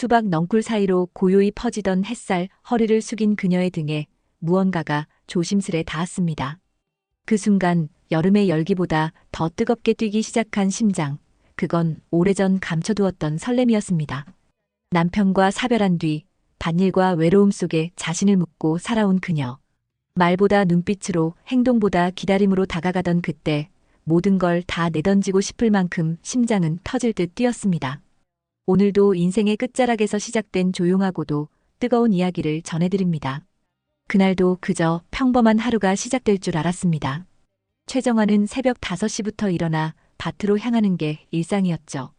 수박 넝쿨 사이로 고요히 퍼지던 햇살, 허리를 숙인 그녀의 등에 무언가가 조심스레 닿았습니다. 그 순간 여름의 열기보다 더 뜨겁게 뛰기 시작한 심장. 그건 오래전 감춰두었던 설렘이었습니다. 남편과 사별한 뒤 밭일과 외로움 속에 자신을 묻고 살아온 그녀. 말보다 눈빛으로, 행동보다 기다림으로 다가가던 그때 모든 걸 다 내던지고 싶을 만큼 심장은 터질 듯 뛰었습니다. 오늘도 인생의 끝자락에서 시작된 조용하고도 뜨거운 이야기를 전해드립니다. 그날도 그저 평범한 하루가 시작될 줄 알았습니다. 최정화는 새벽 5시부터 일어나 밭으로 향하는 게 일상이었죠.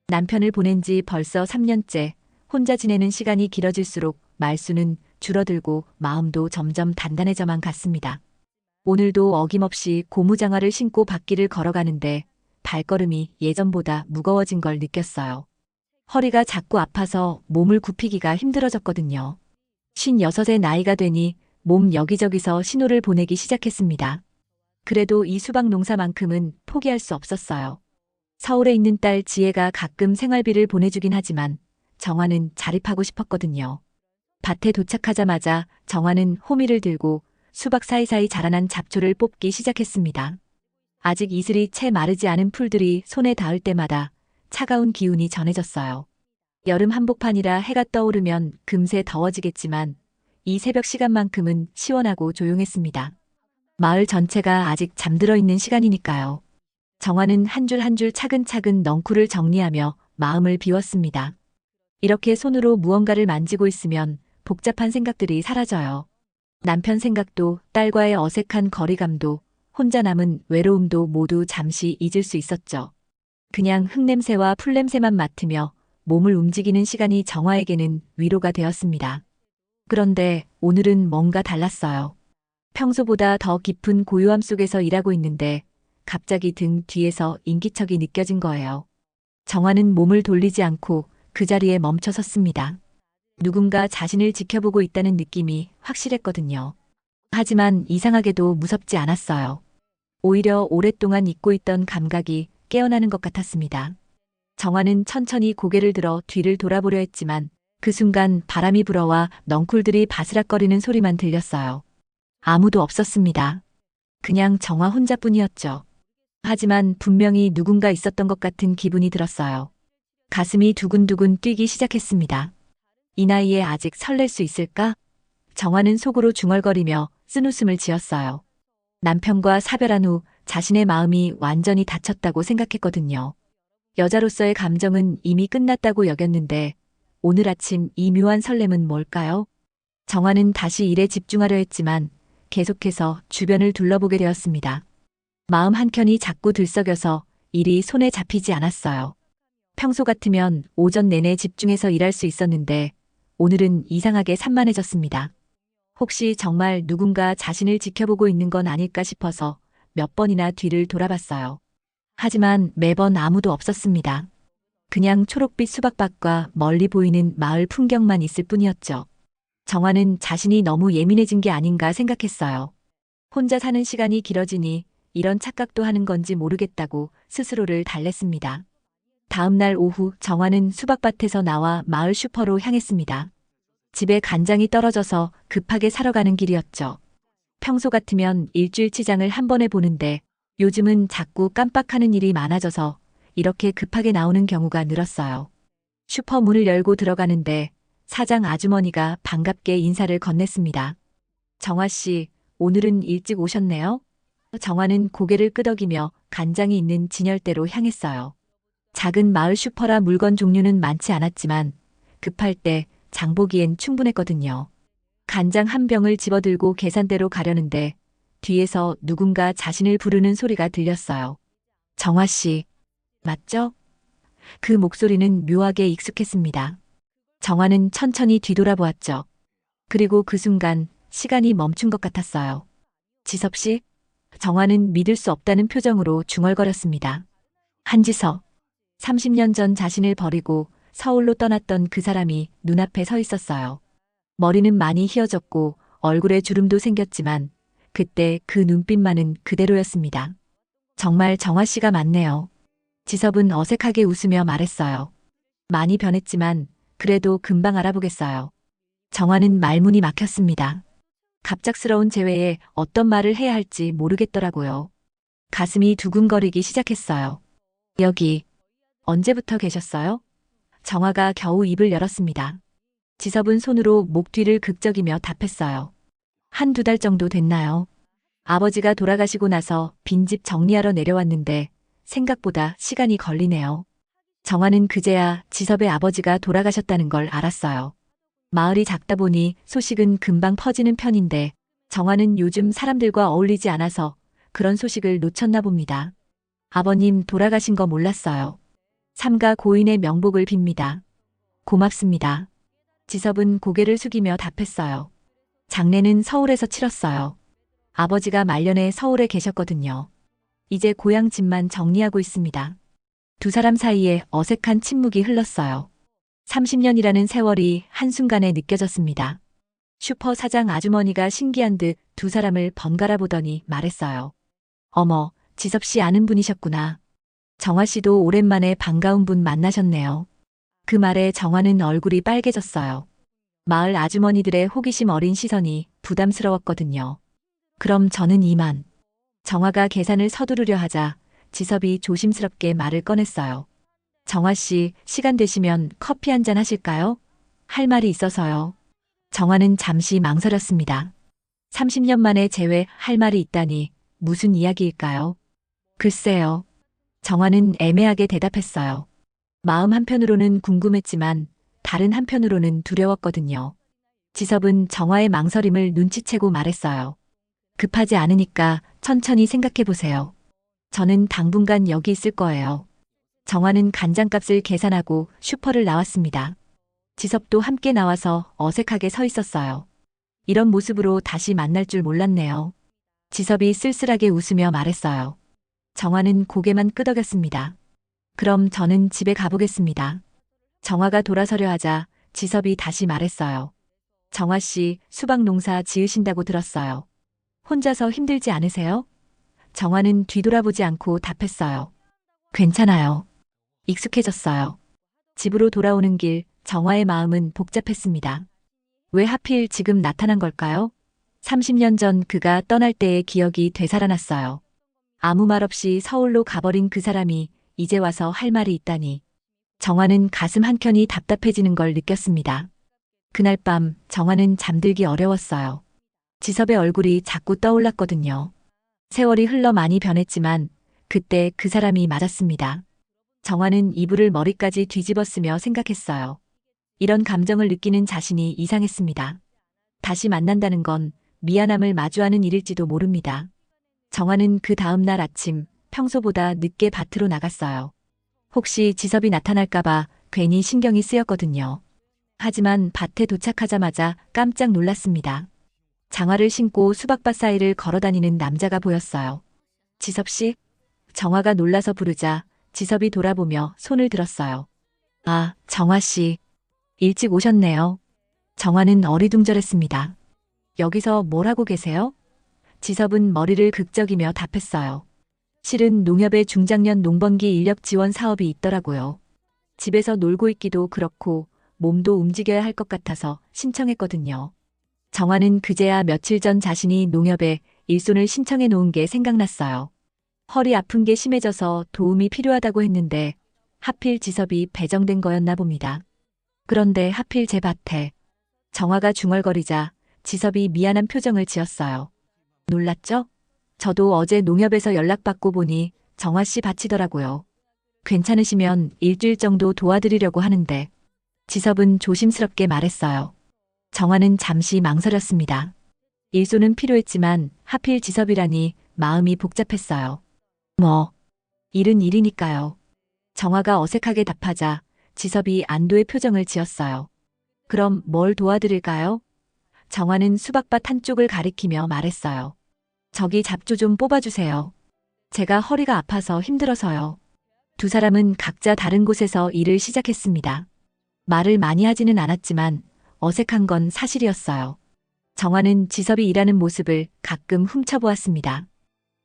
남편을 보낸 지 벌써 3년째, 혼자 지내는 시간이 길어질수록 말수는 줄어들고 마음도 점점 단단해져만 갔습니다. 오늘도 어김없이 고무장화를 신고 밭길을 걸어가는데 발걸음이 예전보다 무거워진 걸 느꼈어요. 허리가 자꾸 아파서 몸을 굽히기가 힘들어졌거든요. 56의 나이가 되니 몸 여기저기서 신호를 보내기 시작했습니다. 그래도 이 수박 농사만큼은 포기할 수 없었어요. 서울에 있는 딸 지혜가 가끔 생활비를 보내주긴 하지만 정화는 자립하고 싶었거든요. 밭에 도착하자마자 정화는 호미를 들고 수박 사이사이 자라난 잡초를 뽑기 시작했습니다. 아직 이슬이 채 마르지 않은 풀들이 손에 닿을 때마다 차가운 기운이 전해졌어요. 여름 한복판이라 해가 떠오르면 금세 더워지겠지만 이 새벽 시간만큼은 시원하고 조용했습니다. 마을 전체가 아직 잠들어 있는 시간이니까요. 정화는 한 줄 한 줄 차근차근 넝쿨을 정리하며 마음을 비웠습니다. 이렇게 손으로 무언가를 만지고 있으면 복잡한 생각들이 사라져요. 남편 생각도, 딸과의 어색한 거리감도, 혼자 남은 외로움도 모두 잠시 잊을 수 있었죠. 그냥 흙냄새와 풀냄새만 맡으며 몸을 움직이는 시간이 정화에게는 위로가 되었습니다. 그런데 오늘은 뭔가 달랐어요. 평소보다 더 깊은 고요함 속에서 일하고 있는데 갑자기 등 뒤에서 인기척이 느껴진 거예요. 정화는 몸을 돌리지 않고 그 자리에 멈춰 섰습니다. 누군가 자신을 지켜보고 있다는 느낌이 확실했거든요. 하지만 이상하게도 무섭지 않았어요. 오히려 오랫동안 잊고 있던 감각이 깨어나는 것 같았습니다. 정화는 천천히 고개를 들어 뒤를 돌아보려 했지만 그 순간 바람이 불어와 넝쿨들이 바스락거리는 소리만 들렸어요. 아무도 없었습니다. 그냥 정화 혼자뿐이었죠. 하지만 분명히 누군가 있었던 것 같은 기분이 들었어요. 가슴이 두근두근 뛰기 시작했습니다. 이 나이에 아직 설렐 수 있을까? 정화는 속으로 중얼거리며 쓴웃음을 지었어요. 남편과 사별한 후 자신의 마음이 완전히 닫혔다고 생각했거든요. 여자로서의 감정은 이미 끝났다고 여겼는데 오늘 아침 이 묘한 설렘은 뭘까요? 정화는 다시 일에 집중하려 했지만 계속해서 주변을 둘러보게 되었습니다. 마음 한켠이 자꾸 들썩여서 일이 손에 잡히지 않았어요. 평소 같으면 오전 내내 집중해서 일할 수 있었는데 오늘은 이상하게 산만해졌습니다. 혹시 정말 누군가 자신을 지켜보고 있는 건 아닐까 싶어서 몇 번이나 뒤를 돌아봤어요. 하지만 매번 아무도 없었습니다. 그냥 초록빛 수박밭과 멀리 보이는 마을 풍경만 있을 뿐이었죠. 정화는 자신이 너무 예민해진 게 아닌가 생각했어요. 혼자 사는 시간이 길어지니 이런 착각도 하는 건지 모르겠다고 스스로를 달랬습니다. 다음 날 오후 정화는 수박밭에서 나와 마을 슈퍼로 향했습니다. 집에 간장이 떨어져서 급하게 사러 가는 길이었죠. 평소 같으면 일주일치장을 한 번에 보는데 요즘은 자꾸 깜빡하는 일이 많아져서 이렇게 급하게 나오는 경우가 늘었어요. 슈퍼 문을 열고 들어가는데 사장 아주머니가 반갑게 인사를 건넸습니다. 정화 씨, 오늘은 일찍 오셨네요? 정화는 고개를 끄덕이며 간장이 있는 진열대로 향했어요. 작은 마을 슈퍼라 물건 종류는 많지 않았지만 급할 때 장보기엔 충분했거든요. 간장 한 병을 집어들고 계산대로 가려는데 뒤에서 누군가 자신을 부르는 소리가 들렸어요. 정화 씨, 맞죠? 그 목소리는 묘하게 익숙했습니다. 정화는 천천히 뒤돌아보았죠. 그리고 그 순간 시간이 멈춘 것 같았어요. 지섭 씨? 정화는 믿을 수 없다는 표정으로 중얼거렸습니다. 한지섭. 30년 전 자신을 버리고 서울로 떠났던 그 사람이 눈앞에 서 있었어요. 머리는 많이 휘어졌고 얼굴에 주름도 생겼지만 그때 그 눈빛만은 그대로였습니다. 정말 정화 씨가 맞네요. 지섭은 어색하게 웃으며 말했어요. 많이 변했지만 그래도 금방 알아보겠어요. 정화는 말문이 막혔습니다. 갑작스러운 재회에 어떤 말을 해야 할지 모르겠더라고요. 가슴이 두근거리기 시작했어요. 여기 언제부터 계셨어요? 정화가 겨우 입을 열었습니다. 지섭은 손으로 목 뒤를 극적이며 답했어요. 한두 달 정도 됐나요? 아버지가 돌아가시고 나서 빈집 정리하러 내려왔는데 생각보다 시간이 걸리네요. 정화는 그제야 지섭의 아버지가 돌아가셨다는 걸 알았어요. 마을이 작다 보니 소식은 금방 퍼지는 편인데 정화는 요즘 사람들과 어울리지 않아서 그런 소식을 놓쳤나 봅니다. 아버님 돌아가신 거 몰랐어요. 삼가 고인의 명복을 빕니다. 고맙습니다. 지섭은 고개를 숙이며 답했어요. 장례는 서울에서 치렀어요. 아버지가 말년에 서울에 계셨거든요. 이제 고향 집만 정리하고 있습니다. 두 사람 사이에 어색한 침묵이 흘렀어요. 30년이라는 세월이 한순간에 느껴졌습니다. 슈퍼 사장 아주머니가 신기한 듯 두 사람을 번갈아 보더니 말했어요. 어머, 지섭 씨 아는 분이셨구나. 정화 씨도 오랜만에 반가운 분 만나셨네요. 그 말에 정화는 얼굴이 빨개졌어요. 마을 아주머니들의 호기심 어린 시선이 부담스러웠거든요. 그럼 저는 이만. 정화가 계산을 서두르려 하자 지섭이 조심스럽게 말을 꺼냈어요. 정화 씨, 시간 되시면 커피 한잔 하실까요? 할 말이 있어서요. 정화는 잠시 망설였습니다. 30년 만에 재회할 말이 있다니 무슨 이야기일까요? 글쎄요. 정화는 애매하게 대답했어요. 마음 한편으로는 궁금했지만 다른 한편으로는 두려웠거든요. 지섭은 정화의 망설임을 눈치채고 말했어요. 급하지 않으니까 천천히 생각해 보세요. 저는 당분간 여기 있을 거예요. 정화는 간장값을 계산하고 슈퍼를 나왔습니다. 지섭도 함께 나와서 어색하게 서 있었어요. 이런 모습으로 다시 만날 줄 몰랐네요. 지섭이 쓸쓸하게 웃으며 말했어요. 정화는 고개만 끄덕였습니다. 그럼 저는 집에 가보겠습니다. 정화가 돌아서려 하자 지섭이 다시 말했어요. 정화 씨, 수박 농사 지으신다고 들었어요. 혼자서 힘들지 않으세요? 정화는 뒤돌아보지 않고 답했어요. 괜찮아요. 익숙해졌어요. 집으로 돌아오는 길 정화의 마음은 복잡했습니다. 왜 하필 지금 나타난 걸까요? 30년 전 그가 떠날 때의 기억이 되살아났어요. 아무 말 없이 서울로 가버린 그 사람이 이제 와서 할 말이 있다니. 정화는 가슴 한켠이 답답해지는 걸 느꼈습니다. 그날 밤 정화는 잠들기 어려웠어요. 지섭의 얼굴이 자꾸 떠올랐거든요. 세월이 흘러 많이 변했지만 그때 그 사람이 맞았습니다. 정화는 이불을 머리까지 뒤집었으며 생각했어요. 이런 감정을 느끼는 자신이 이상했습니다. 다시 만난다는 건 미안함을 마주하는 일일지도 모릅니다. 정화는 그 다음 날 아침 평소보다 늦게 밭으로 나갔어요. 혹시 지섭이 나타날까봐 괜히 신경이 쓰였거든요. 하지만 밭에 도착하자마자 깜짝 놀랐습니다. 장화를 신고 수박밭 사이를 걸어다니는 남자가 보였어요. 지섭 씨? 정화가 놀라서 부르자 지섭이 돌아보며 손을 들었어요. 아, 정화 씨. 일찍 오셨네요. 정화는 어리둥절했습니다. 여기서 뭘 하고 계세요? 지섭은 머리를 극적이며 답했어요. 실은 농협의 중장년 농번기 인력 지원 사업이 있더라고요. 집에서 놀고 있기도 그렇고 몸도 움직여야 할 것 같아서 신청했거든요. 정화는 그제야 며칠 전 자신이 농협에 일손을 신청해 놓은 게 생각났어요. 허리 아픈 게 심해져서 도움이 필요하다고 했는데 하필 지섭이 배정된 거였나 봅니다. 그런데 하필 제 밭에. 정화가 중얼거리자 지섭이 미안한 표정을 지었어요. 놀랐죠? 저도 어제 농협에서 연락받고 보니 정화 씨 밭이더라고요. 괜찮으시면 일주일 정도 도와드리려고 하는데. 지섭은 조심스럽게 말했어요. 정화는 잠시 망설였습니다. 일손은 필요했지만 하필 지섭이라니 마음이 복잡했어요. 일은 일이니까요. 정화가 어색하게 답하자 지섭이 안도의 표정을 지었어요. 그럼 뭘 도와드릴까요? 정화는 수박밭 한쪽을 가리키며 말했어요. 저기 잡초 좀 뽑아주세요. 제가 허리가 아파서 힘들어서요. 두 사람은 각자 다른 곳에서 일을 시작했습니다. 말을 많이 하지는 않았지만 어색한 건 사실이었어요. 정화는 지섭이 일하는 모습을 가끔 훔쳐보았습니다.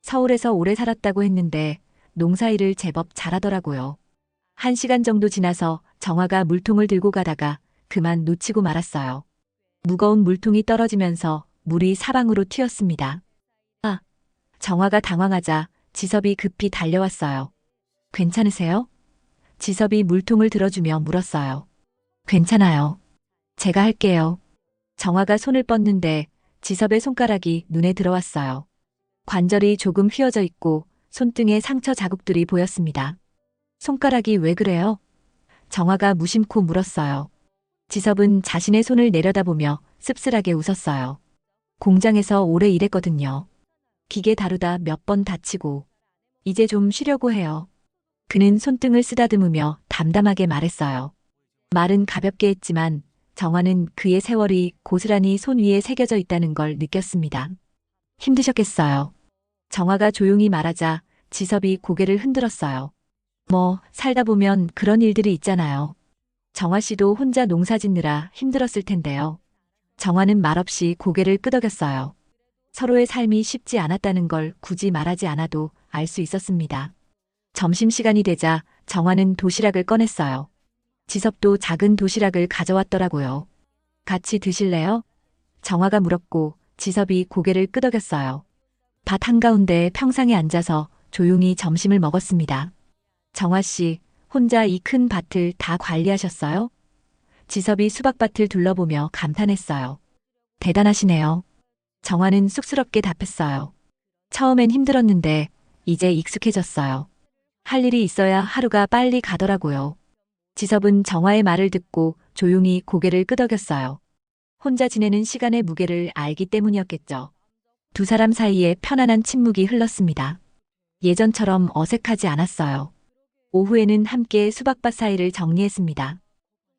서울에서 오래 살았다고 했는데 농사일을 제법 잘하더라고요. 1시간 정도 지나서 정화가 물통을 들고 가다가 그만 놓치고 말았어요. 무거운 물통이 떨어지면서 물이 사방으로 튀었습니다. 아, 정화가 당황하자 지섭이 급히 달려왔어요. 괜찮으세요? 지섭이 물통을 들어주며 물었어요. 괜찮아요. 제가 할게요. 정화가 손을 뻗는데 지섭의 손가락이 눈에 들어왔어요. 관절이 조금 휘어져 있고 손등에 상처 자국들이 보였습니다. 손가락이 왜 그래요? 정화가 무심코 물었어요. 지섭은 자신의 손을 내려다보며 씁쓸하게 웃었어요. 공장에서 오래 일했거든요. 기계 다루다 몇 번 다치고 이제 좀 쉬려고 해요. 그는 손등을 쓰다듬으며 담담하게 말했어요. 말은 가볍게 했지만 정화는 그의 세월이 고스란히 손 위에 새겨져 있다는 걸 느꼈습니다. 힘드셨겠어요. 정화가 조용히 말하자 지섭이 고개를 흔들었어요. 뭐, 살다 보면 그런 일들이 있잖아요. 정화 씨도 혼자 농사 짓느라 힘들었을 텐데요. 정화는 말없이 고개를 끄덕였어요. 서로의 삶이 쉽지 않았다는 걸 굳이 말하지 않아도 알 수 있었습니다. 점심시간이 되자 정화는 도시락을 꺼냈어요. 지섭도 작은 도시락을 가져왔더라고요. 같이 드실래요? 정화가 물었고 지섭이 고개를 끄덕였어요. 밭 한가운데 평상에 앉아서 조용히 점심을 먹었습니다. 정화 씨, 혼자 이 큰 밭을 다 관리하셨어요? 지섭이 수박밭을 둘러보며 감탄했어요. 대단하시네요. 정화는 쑥스럽게 답했어요. 처음엔 힘들었는데 이제 익숙해졌어요. 할 일이 있어야 하루가 빨리 가더라고요. 지섭은 정화의 말을 듣고 조용히 고개를 끄덕였어요. 혼자 지내는 시간의 무게를 알기 때문이었겠죠. 두 사람 사이에 편안한 침묵이 흘렀습니다. 예전처럼 어색하지 않았어요. 오후에는 함께 수박밭 사이를 정리했습니다.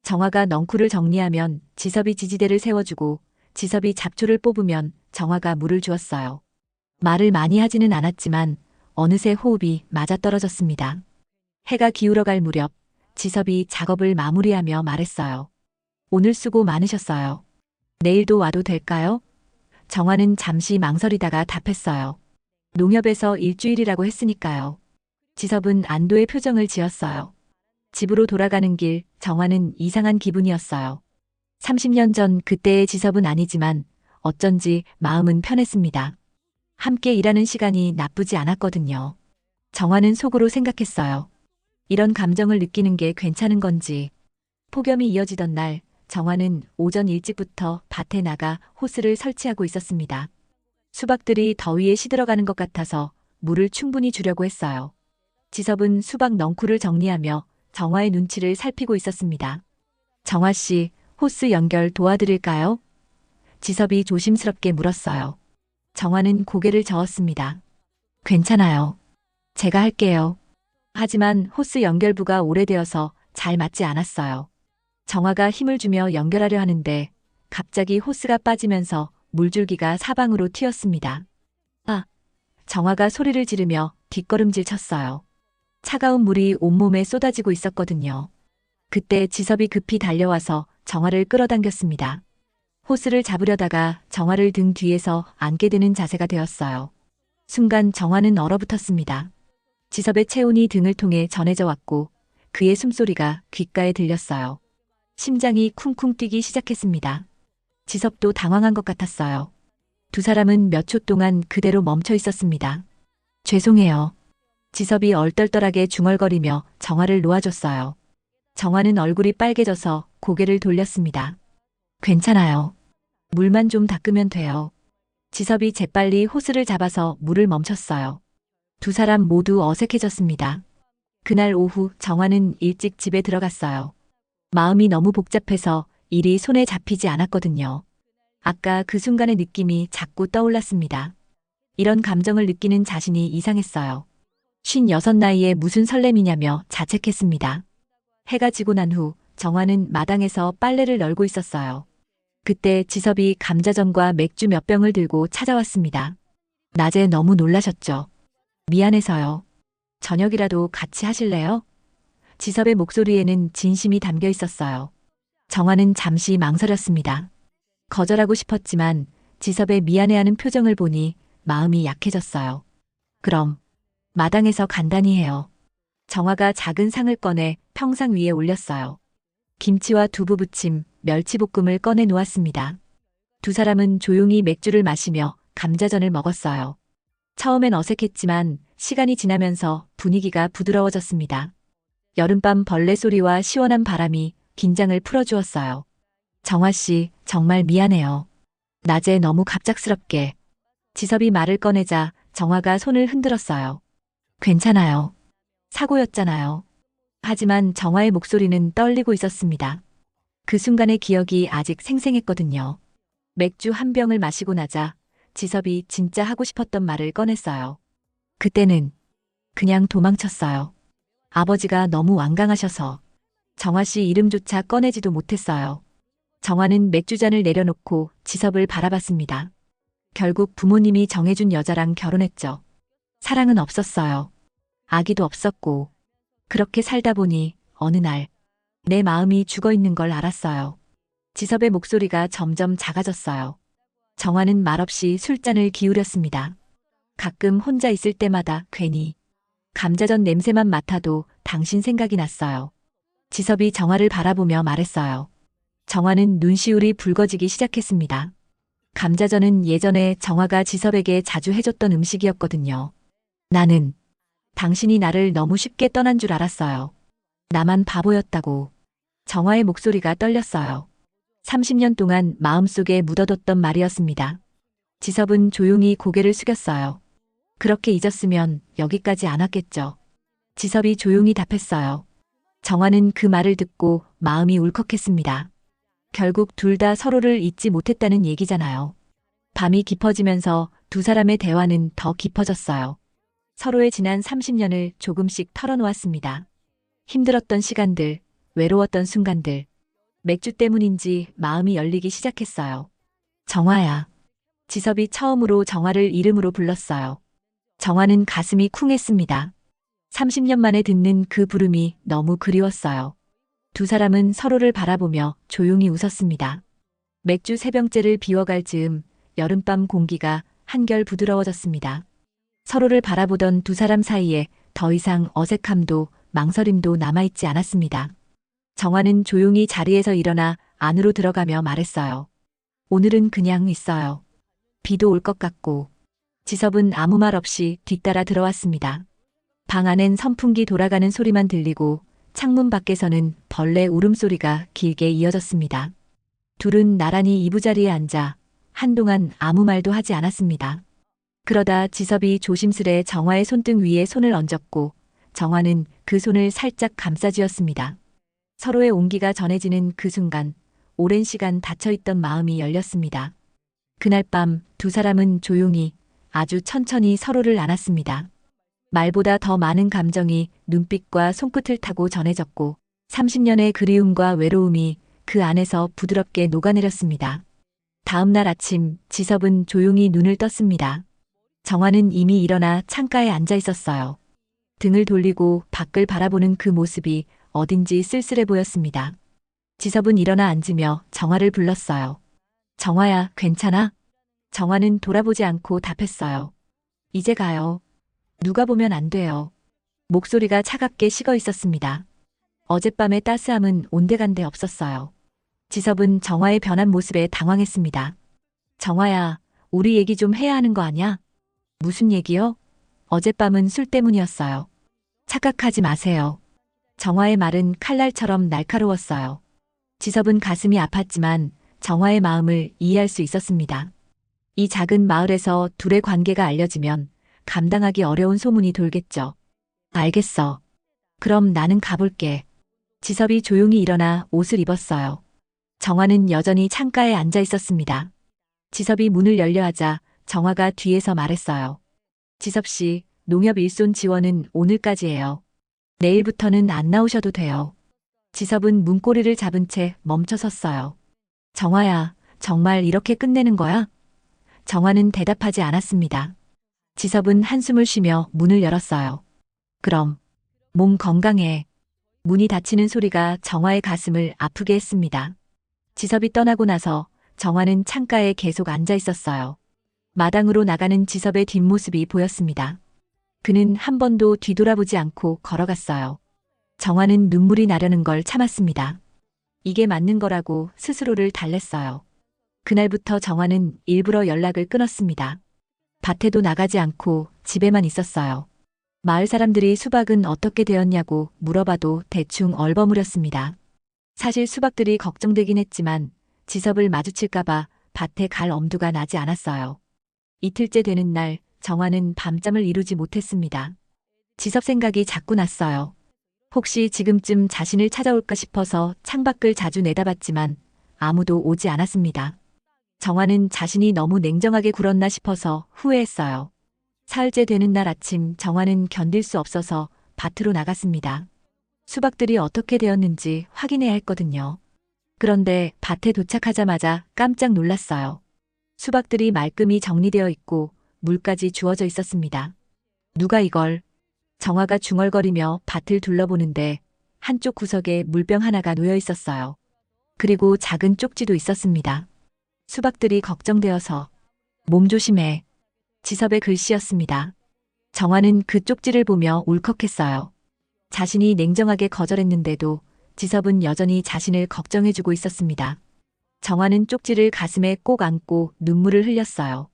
정화가 넝쿨을 정리하면 지섭이 지지대를 세워주고 지섭이 잡초를 뽑으면 정화가 물을 주었어요. 말을 많이 하지는 않았지만 어느새 호흡이 맞아떨어졌습니다. 해가 기울어갈 무렵 지섭이 작업을 마무리하며 말했어요. 오늘 수고 많으셨어요. 내일도 와도 될까요? 정화는 잠시 망설이다가 답했어요. 농협에서 일주일이라고 했으니까요. 지섭은 안도의 표정을 지었어요. 집으로 돌아가는 길 정화는 이상한 기분이었어요. 30년 전 그때의 지섭은 아니지만 어쩐지 마음은 편했습니다. 함께 일하는 시간이 나쁘지 않았거든요. 정화는 속으로 생각했어요. 이런 감정을 느끼는 게 괜찮은 건지. 폭염이 이어지던 날 정화는 오전 일찍부터 밭에 나가 호스를 설치하고 있었습니다. 수박들이 더위에 시들어가는 것 같아서 물을 충분히 주려고 했어요. 지섭은 수박 넝쿨을 정리하며 정화의 눈치를 살피고 있었습니다. 정화 씨, 호스 연결 도와드릴까요? 지섭이 조심스럽게 물었어요. 정화는 고개를 저었습니다. 괜찮아요. 제가 할게요. 하지만 호스 연결부가 오래되어서 잘 맞지 않았어요. 정화가 힘을 주며 연결하려 하는데 갑자기 호스가 빠지면서 물줄기가 사방으로 튀었습니다. 아! 정화가 소리를 지르며 뒷걸음질 쳤어요. 차가운 물이 온몸에 쏟아지고 있었거든요. 그때 지섭이 급히 달려와서 정화를 끌어당겼습니다. 호스를 잡으려다가 정화를 등 뒤에서 안게 되는 자세가 되었어요. 순간 정화는 얼어붙었습니다. 지섭의 체온이 등을 통해 전해져 왔고 그의 숨소리가 귓가에 들렸어요. 심장이 쿵쿵 뛰기 시작했습니다. 지섭도 당황한 것 같았어요. 두 사람은 몇 초 동안 그대로 멈춰 있었습니다. 죄송해요. 지섭이 얼떨떨하게 중얼거리며 정화를 놓아줬어요. 정화는 얼굴이 빨개져서 고개를 돌렸습니다. 괜찮아요. 물만 좀 닦으면 돼요. 지섭이 재빨리 호스를 잡아서 물을 멈췄어요. 두 사람 모두 어색해졌습니다. 그날 오후 정화는 일찍 집에 들어갔어요. 마음이 너무 복잡해서 일이 손에 잡히지 않았거든요. 아까 그 순간의 느낌이 자꾸 떠올랐습니다. 이런 감정을 느끼는 자신이 이상했어요. 56 나이에 무슨 설렘이냐며 자책했습니다. 해가 지고 난 후 정화는 마당에서 빨래를 널고 있었어요. 그때 지섭이 감자전과 맥주 몇 병을 들고 찾아왔습니다. 낮에 너무 놀라셨죠? 미안해서요. 저녁이라도 같이 하실래요? 지섭의 목소리에는 진심이 담겨 있었어요. 정화는 잠시 망설였습니다. 거절하고 싶었지만 지섭의 미안해하는 표정을 보니 마음이 약해졌어요. 그럼 마당에서 간단히 해요. 정화가 작은 상을 꺼내 평상 위에 올렸어요. 김치와 두부 부침, 멸치볶음을 꺼내 놓았습니다. 두 사람은 조용히 맥주를 마시며 감자전을 먹었어요. 처음엔 어색했지만 시간이 지나면서 분위기가 부드러워졌습니다. 여름밤 벌레 소리와 시원한 바람이 긴장을 풀어주었어요. 정화 씨, 정말 미안해요. 낮에 너무 갑작스럽게. 지섭이 말을 꺼내자 정화가 손을 흔들었어요. 괜찮아요. 사고였잖아요. 하지만 정화의 목소리는 떨리고 있었습니다. 그 순간의 기억이 아직 생생했거든요. 맥주 한 병을 마시고 나자 지섭이 진짜 하고 싶었던 말을 꺼냈어요. 그때는 그냥 도망쳤어요. 아버지가 너무 완강하셔서 정화 씨 이름조차 꺼내지도 못했어요. 정화는 맥주잔을 내려놓고 지섭을 바라봤습니다. 결국 부모님이 정해준 여자랑 결혼했죠. 사랑은 없었어요. 아기도 없었고 그렇게 살다 보니 어느 날 내 마음이 죽어 있는 걸 알았어요. 지섭의 목소리가 점점 작아졌어요. 정화는 말없이 술잔을 기울였습니다. 가끔 혼자 있을 때마다 괜히 감자전 냄새만 맡아도 당신 생각이 났어요. 지섭이 정화를 바라보며 말했어요. 정화는 눈시울이 붉어지기 시작했습니다. 감자전은 예전에 정화가 지섭에게 자주 해줬던 음식이었거든요. 나는 당신이 나를 너무 쉽게 떠난 줄 알았어요. 나만 바보였다고. 정화의 목소리가 떨렸어요. 30년 동안 마음속에 묻어뒀던 말이었습니다. 지섭은 조용히 고개를 숙였어요. 그렇게 잊었으면 여기까지 안 왔겠죠. 지섭이 조용히 답했어요. 정화는 그 말을 듣고 마음이 울컥했습니다. 결국 둘 다 서로를 잊지 못했다는 얘기잖아요. 밤이 깊어지면서 두 사람의 대화는 더 깊어졌어요. 서로의 지난 30년을 조금씩 털어놓았습니다. 힘들었던 시간들, 외로웠던 순간들, 맥주 때문인지 마음이 열리기 시작했어요. 정화야. 지섭이 처음으로 정화를 이름으로 불렀어요. 정화는 가슴이 쿵했습니다. 30년 만에 듣는 그 부름이 너무 그리웠어요. 두 사람은 서로를 바라보며 조용히 웃었습니다. 맥주 3병째를 비워갈 즈음 여름밤 공기가 한결 부드러워졌습니다. 서로를 바라보던 두 사람 사이에 더 이상 어색함도 망설임도 남아있지 않았습니다. 정화는 조용히 자리에서 일어나 안으로 들어가며 말했어요. 오늘은 그냥 있어요. 비도 올 것 같고. 지섭은 아무 말 없이 뒤따라 들어왔습니다. 방 안엔 선풍기 돌아가는 소리만 들리고 창문 밖에서는 벌레 울음소리가 길게 이어졌습니다. 둘은 나란히 이부자리에 앉아 한동안 아무 말도 하지 않았습니다. 그러다 지섭이 조심스레 정화의 손등 위에 손을 얹었고 정화는 그 손을 살짝 감싸쥐었습니다. 서로의 온기가 전해지는 그 순간 오랜 시간 닫혀있던 마음이 열렸습니다. 그날 밤 두 사람은 조용히 아주 천천히 서로를 안았습니다. 말보다 더 많은 감정이 눈빛과 손끝을 타고 전해졌고 30년의 그리움과 외로움이 그 안에서 부드럽게 녹아내렸습니다. 다음 날 아침 지섭은 조용히 눈을 떴습니다. 정화는 이미 일어나 창가에 앉아 있었어요. 등을 돌리고 밖을 바라보는 그 모습이 어딘지 쓸쓸해 보였습니다. 지섭은 일어나 앉으며 정화를 불렀어요. 정화야, 괜찮아? 정화는 돌아보지 않고 답했어요. 이제 가요. 누가 보면 안 돼요. 목소리가 차갑게 식어 있었습니다. 어젯밤의 따스함은 온데간데 없었어요. 지섭은 정화의 변한 모습에 당황했습니다. 정화야, 우리 얘기 좀 해야 하는 거 아냐? 무슨 얘기요? 어젯밤은 술 때문이었어요. 착각하지 마세요. 정화의 말은 칼날처럼 날카로웠어요. 지섭은 가슴이 아팠지만 정화의 마음을 이해할 수 있었습니다. 이 작은 마을에서 둘의 관계가 알려지면 감당하기 어려운 소문이 돌겠죠. 알겠어. 그럼 나는 가볼게. 지섭이 조용히 일어나 옷을 입었어요. 정화는 여전히 창가에 앉아 있었습니다. 지섭이 문을 열려 하자 정화가 뒤에서 말했어요. 지섭 씨, 농협 일손 지원은 오늘까지예요. 내일부터는 안 나오셔도 돼요. 지섭은 문고리를 잡은 채 멈춰 섰어요. 정화야, 정말 이렇게 끝내는 거야? 정화는 대답하지 않았습니다. 지섭은 한숨을 쉬며 문을 열었어요. 그럼, 몸 건강해. 문이 닫히는 소리가 정화의 가슴을 아프게 했습니다. 지섭이 떠나고 나서 정화는 창가에 계속 앉아 있었어요. 마당으로 나가는 지섭의 뒷모습이 보였습니다. 그는 한 번도 뒤돌아보지 않고 걸어갔어요. 정화는 눈물이 나려는 걸 참았습니다. 이게 맞는 거라고 스스로를 달랬어요. 그날부터 정화는 일부러 연락을 끊었습니다. 밭에도 나가지 않고 집에만 있었어요. 마을 사람들이 수박은 어떻게 되었냐고 물어봐도 대충 얼버무렸습니다. 사실 수박들이 걱정되긴 했지만 지섭을 마주칠까봐 밭에 갈 엄두가 나지 않았어요. 이틀째 되는 날 정화는 밤잠을 이루지 못했습니다. 지섭 생각이 자꾸 났어요. 혹시 지금쯤 자신을 찾아올까 싶어서 창밖을 자주 내다봤지만 아무도 오지 않았습니다. 정화는 자신이 너무 냉정하게 굴었나 싶어서 후회했어요. 사흘째 되는 날 아침 정화는 견딜 수 없어서 밭으로 나갔습니다. 수박들이 어떻게 되었는지 확인해야 했거든요. 그런데 밭에 도착하자마자 깜짝 놀랐어요. 수박들이 말끔히 정리되어 있고 물까지 주어져 있었습니다. 누가 이걸? 정화가 중얼거리며 밭을 둘러보는데 한쪽 구석에 물병 하나가 놓여 있었어요. 그리고 작은 쪽지도 있었습니다. 수박들이 걱정되어서 몸 조심해. 지섭의 글씨였습니다. 정화는 그 쪽지를 보며 울컥했어요. 자신이 냉정하게 거절했는데도 지섭은 여전히 자신을 걱정해주고 있었습니다. 정화는 쪽지를 가슴에 꼭 안고 눈물을 흘렸어요.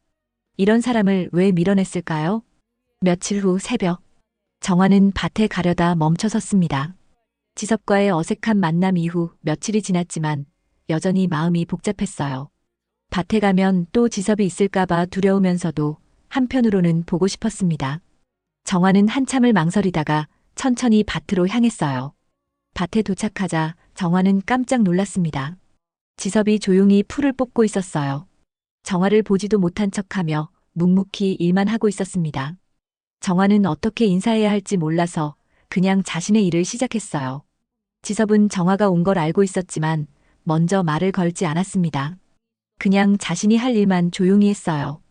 이런 사람을 왜 밀어냈을까요? 며칠 후 새벽, 정화는 밭에 가려다 멈춰섰습니다. 지섭과의 어색한 만남 이후 며칠이 지났지만 여전히 마음이 복잡했어요. 밭에 가면 또 지섭이 있을까봐 두려우면서도 한편으로는 보고 싶었습니다. 정화는 한참을 망설이다가 천천히 밭으로 향했어요. 밭에 도착하자 정화는 깜짝 놀랐습니다. 지섭이 조용히 풀을 뽑고 있었어요. 정화를 보지도 못한 척하며 묵묵히 일만 하고 있었습니다. 정화는 어떻게 인사해야 할지 몰라서 그냥 자신의 일을 시작했어요. 지섭은 정화가 온 걸 알고 있었지만 먼저 말을 걸지 않았습니다. 그냥 자신이 할 일만 조용히 했어요.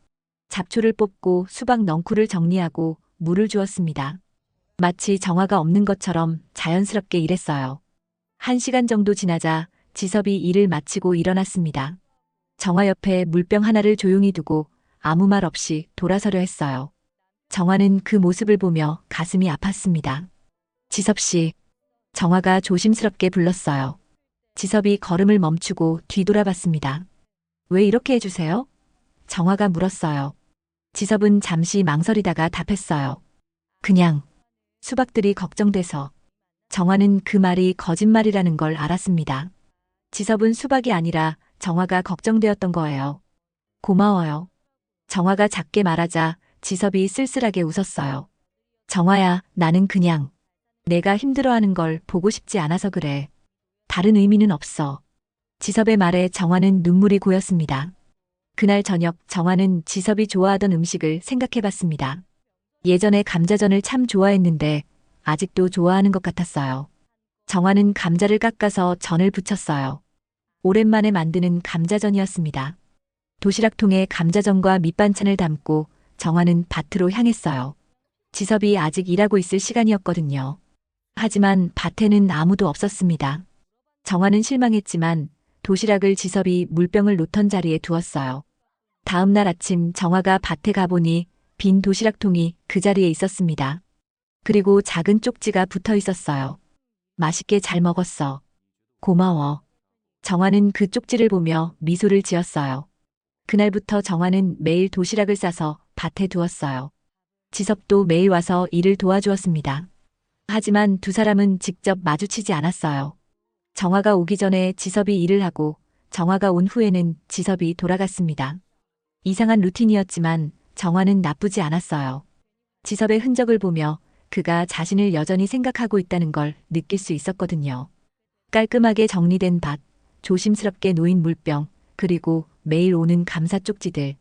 잡초를 뽑고 수박 넝쿨을 정리하고 물을 주었습니다. 마치 정화가 없는 것처럼 자연스럽게 일했어요. 1시간 정도 지나자 지섭이 일을 마치고 일어났습니다. 정화 옆에 물병 하나를 조용히 두고 아무 말 없이 돌아서려 했어요. 정화는 그 모습을 보며 가슴이 아팠습니다. 지섭 씨, 정화가 조심스럽게 불렀어요. 지섭이 걸음을 멈추고 뒤돌아봤습니다. 왜 이렇게 해주세요? 정화가 물었어요. 지섭은 잠시 망설이다가 답했어요. 그냥 수박들이 걱정돼서. 정화는 그 말이 거짓말이라는 걸 알았습니다. 지섭은 수박이 아니라 정화가 걱정되었던 거예요. 고마워요. 정화가 작게 말하자 지섭이 쓸쓸하게 웃었어요. 정화야, 나는 그냥 내가 힘들어하는 걸 보고 싶지 않아서 그래. 다른 의미는 없어. 지섭의 말에 정화는 눈물이 고였습니다. 그날 저녁 정화는 지섭이 좋아하던 음식을 생각해봤습니다. 예전에 감자전을 참 좋아했는데 아직도 좋아하는 것 같았어요. 정화는 감자를 깎아서 전을 부쳤어요. 오랜만에 만드는 감자전이었습니다. 도시락통에 감자전과 밑반찬을 담고 정화는 밭으로 향했어요. 지섭이 아직 일하고 있을 시간이었거든요. 하지만 밭에는 아무도 없었습니다. 정화는 실망했지만 도시락을 지섭이 물병을 놓던 자리에 두었어요. 다음 날 아침 정화가 밭에 가보니 빈 도시락통이 그 자리에 있었습니다. 그리고 작은 쪽지가 붙어 있었어요. 맛있게 잘 먹었어. 고마워. 정화는 그 쪽지를 보며 미소를 지었어요. 그날부터 정화는 매일 도시락을 싸서 밭에 두었어요. 지섭도 매일 와서 일을 도와주었습니다. 하지만 두 사람은 직접 마주치지 않았어요. 정화가 오기 전에 지섭이 일을 하고 정화가 온 후에는 지섭이 돌아갔습니다. 이상한 루틴이었지만 정화는 나쁘지 않았어요. 지섭의 흔적을 보며 그가 자신을 여전히 생각하고 있다는 걸 느낄 수 있었거든요. 깔끔하게 정리된 밭, 조심스럽게 놓인 물병, 그리고 매일 오는 감사 쪽지들.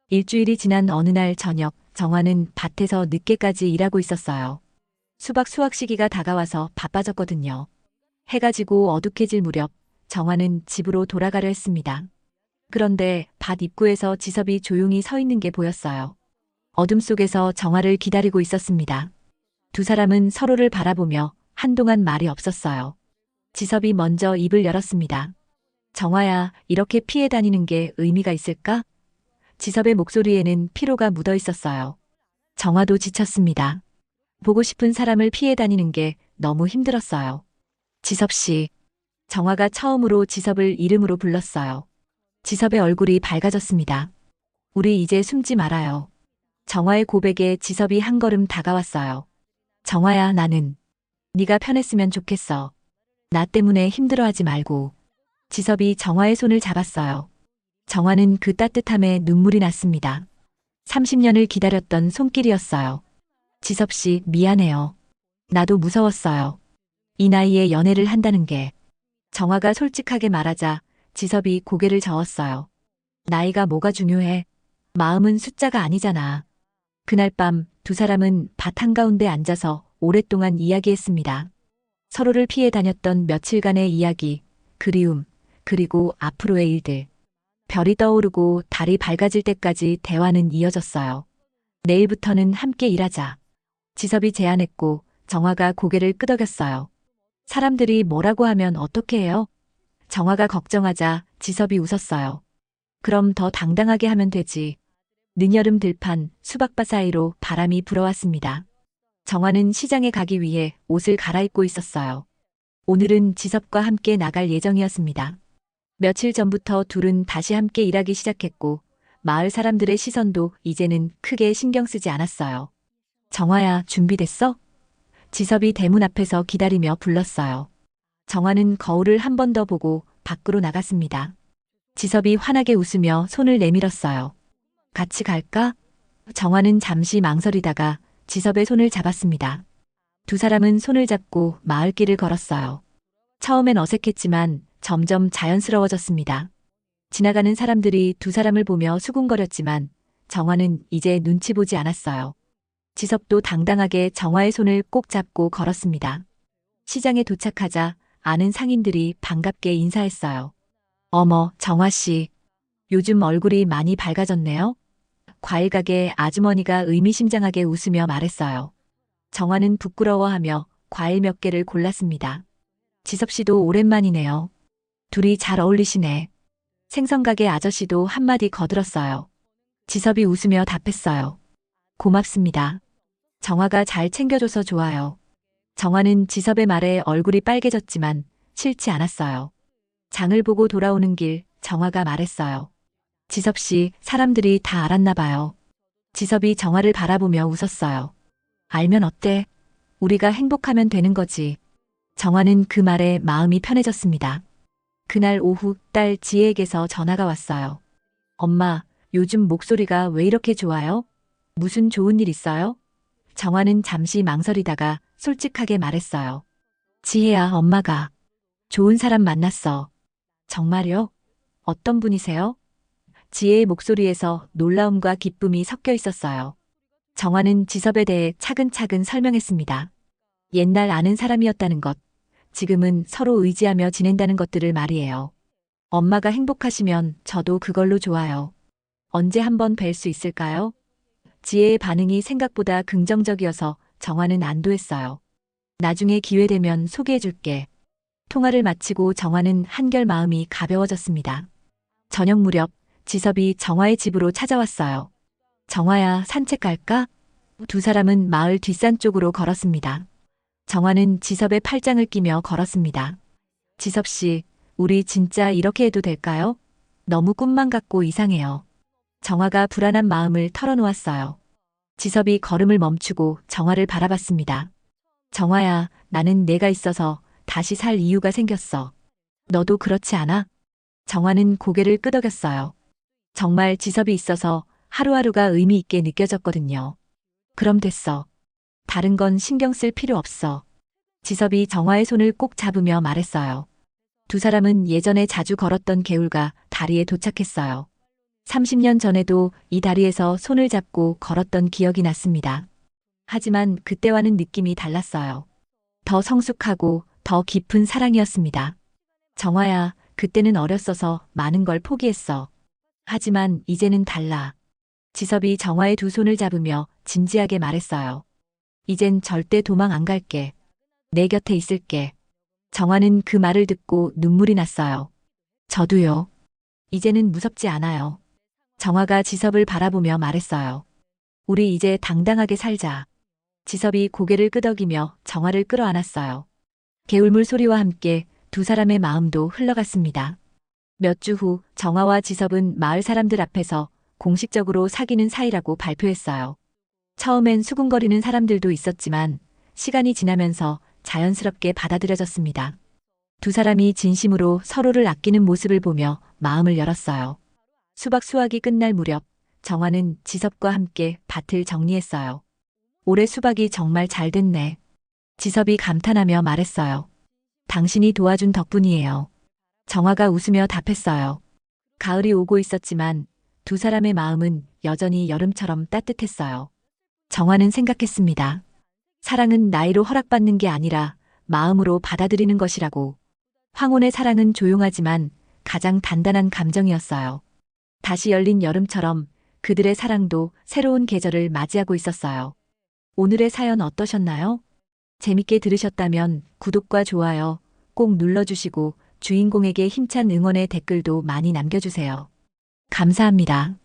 일주일이 지난 어느 날 저녁, 정화는 밭에서 늦게까지 일하고 있었어요. 수박 수확 시기가 다가와서 바빠졌거든요. 해가 지고 어둑해질 무렵 정화는 집으로 돌아가려 했습니다. 그런데 밭 입구에서 지섭이 조용히 서 있는 게 보였어요. 어둠 속에서 정화를 기다리고 있었습니다. 두 사람은 서로를 바라보며 한동안 말이 없었어요. 지섭이 먼저 입을 열었습니다. 정화야, 이렇게 피해 다니는 게 의미가 있을까? 지섭의 목소리에는 피로가 묻어 있었어요. 정화도 지쳤습니다. 보고 싶은 사람을 피해 다니는 게 너무 힘들었어요. 지섭 씨, 정화가 처음으로 지섭을 이름으로 불렀어요. 지섭의 얼굴이 밝아졌습니다. 우리 이제 숨지 말아요. 정화의 고백에 지섭이 한 걸음 다가왔어요. 정화야, 나는 네가 편했으면 좋겠어. 나 때문에 힘들어하지 말고. 지섭이 정화의 손을 잡았어요. 정화는 그 따뜻함에 눈물이 났습니다. 30년을 기다렸던 손길이었어요. 지섭 씨, 미안해요. 나도 무서웠어요. 이 나이에 연애를 한다는 게. 정화가 솔직하게 말하자 지섭이 고개를 저었어요. 나이가 뭐가 중요해? 마음은 숫자가 아니잖아. 그날 밤 두 사람은 밭 한가운데 앉아서 오랫동안 이야기했습니다. 서로를 피해 다녔던 며칠간의 이야기, 그리움, 그리고 앞으로의 일들. 별이 떠오르고 달이 밝아질 때까지 대화는 이어졌어요. 내일부터는 함께 일하자. 지섭이 제안했고 정화가 고개를 끄덕였어요. 사람들이 뭐라고 하면 어떻게 해요? 정화가 걱정하자 지섭이 웃었어요. 그럼 더 당당하게 하면 되지. 늦여름 들판 수박밭 사이로 바람이 불어왔습니다. 정화는 시장에 가기 위해 옷을 갈아입고 있었어요. 오늘은 지섭과 함께 나갈 예정이었습니다. 며칠 전부터 둘은 다시 함께 일하기 시작했고 마을 사람들의 시선도 이제는 크게 신경 쓰지 않았어요. 정화야, 준비됐어? 지섭이 대문 앞에서 기다리며 불렀어요. 정화는 거울을 한 번 더 보고 밖으로 나갔습니다. 지섭이 환하게 웃으며 손을 내밀었어요. 같이 갈까? 정화는 잠시 망설이다가 지섭의 손을 잡았습니다. 두 사람은 손을 잡고 마을길을 걸었어요. 처음엔 어색했지만 점점 자연스러워졌습니다. 지나가는 사람들이 두 사람을 보며 수군거렸지만 정화는 이제 눈치 보지 않았어요. 지섭도 당당하게 정화의 손을 꼭 잡고 걸었습니다. 시장에 도착하자 아는 상인들이 반갑게 인사했어요. 어머, 정화 씨. 요즘 얼굴이 많이 밝아졌네요. 과일 가게 아주머니가 의미심장하게 웃으며 말했어요. 정화는 부끄러워하며 과일 몇 개를 골랐습니다. 지섭 씨도 오랜만이네요. 둘이 잘 어울리시네. 생선가게 아저씨도 한마디 거들었어요. 지섭이 웃으며 답했어요. 고맙습니다. 정화가 잘 챙겨줘서 좋아요. 정화는 지섭의 말에 얼굴이 빨개졌지만 싫지 않았어요. 장을 보고 돌아오는 길 정화가 말했어요. 지섭 씨, 사람들이 다 알았나 봐요. 지섭이 정화를 바라보며 웃었어요. 알면 어때? 우리가 행복하면 되는 거지. 정화는 그 말에 마음이 편해졌습니다. 그날 오후 딸 지혜에게서 전화가 왔어요. 엄마, 요즘 목소리가 왜 이렇게 좋아요? 무슨 좋은 일 있어요? 정화는 잠시 망설이다가 솔직하게 말했어요. 지혜야, 엄마가 좋은 사람 만났어. 정말요? 어떤 분이세요? 지혜의 목소리에서 놀라움과 기쁨이 섞여 있었어요. 정화는 지섭에 대해 차근차근 설명했습니다. 옛날 아는 사람이었다는 것, 지금은 서로 의지하며 지낸다는 것들을 말이에요. 엄마가 행복하시면 저도 그걸로 좋아요. 언제 한번 뵐 수 있을까요? 지혜의 반응이 생각보다 긍정적이어서 정화는 안도했어요. 나중에 기회 되면 소개해줄게. 통화를 마치고 정화는 한결 마음이 가벼워졌습니다. 저녁 무렵 지섭이 정화의 집으로 찾아왔어요. 정화야, 산책 갈까? 두 사람은 마을 뒷산 쪽으로 걸었습니다. 정화는 지섭의 팔짱을 끼며 걸었습니다. 지섭 씨, 우리 진짜 이렇게 해도 될까요? 너무 꿈만 같고 이상해요. 정화가 불안한 마음을 털어놓았어요. 지섭이 걸음을 멈추고 정화를 바라봤습니다. 정화야, 나는 내가 있어서 다시 살 이유가 생겼어. 너도 그렇지 않아? 정화는 고개를 끄덕였어요. 정말 지섭이 있어서 하루하루가 의미 있게 느껴졌거든요. 그럼 됐어. 다른 건 신경 쓸 필요 없어. 지섭이 정화의 손을 꼭 잡으며 말했어요. 두 사람은 예전에 자주 걸었던 개울가 다리에 도착했어요. 30년 전에도 이 다리에서 손을 잡고 걸었던 기억이 났습니다. 하지만 그때와는 느낌이 달랐어요. 더 성숙하고 더 깊은 사랑이었습니다. 정화야, 그때는 어렸어서 많은 걸 포기했어. 하지만 이제는 달라. 지섭이 정화의 두 손을 잡으며 진지하게 말했어요. 이젠 절대 도망 안 갈게. 내 곁에 있을게. 정화는 그 말을 듣고 눈물이 났어요. 저도요. 이제는 무섭지 않아요. 정화가 지섭을 바라보며 말했어요. 우리 이제 당당하게 살자. 지섭이 고개를 끄덕이며 정화를 끌어안았어요. 개울물 소리와 함께 두 사람의 마음도 흘러갔습니다. 몇 주 후 정화와 지섭은 마을 사람들 앞에서 공식적으로 사귀는 사이라고 발표했어요. 처음엔 수군거리는 사람들도 있었지만 시간이 지나면서 자연스럽게 받아들여졌습니다. 두 사람이 진심으로 서로를 아끼는 모습을 보며 마음을 열었어요. 수박 수확이 끝날 무렵 정화는 지섭과 함께 밭을 정리했어요. 올해 수박이 정말 잘 됐네. 지섭이 감탄하며 말했어요. 당신이 도와준 덕분이에요. 정화가 웃으며 답했어요. 가을이 오고 있었지만 두 사람의 마음은 여전히 여름처럼 따뜻했어요. 정화는 생각했습니다. 사랑은 나이로 허락받는 게 아니라 마음으로 받아들이는 것이라고. 황혼의 사랑은 조용하지만 가장 단단한 감정이었어요. 다시 열린 여름처럼 그들의 사랑도 새로운 계절을 맞이하고 있었어요. 오늘의 사연 어떠셨나요? 재밌게 들으셨다면 구독과 좋아요 꼭 눌러주시고 주인공에게 힘찬 응원의 댓글도 많이 남겨주세요. 감사합니다.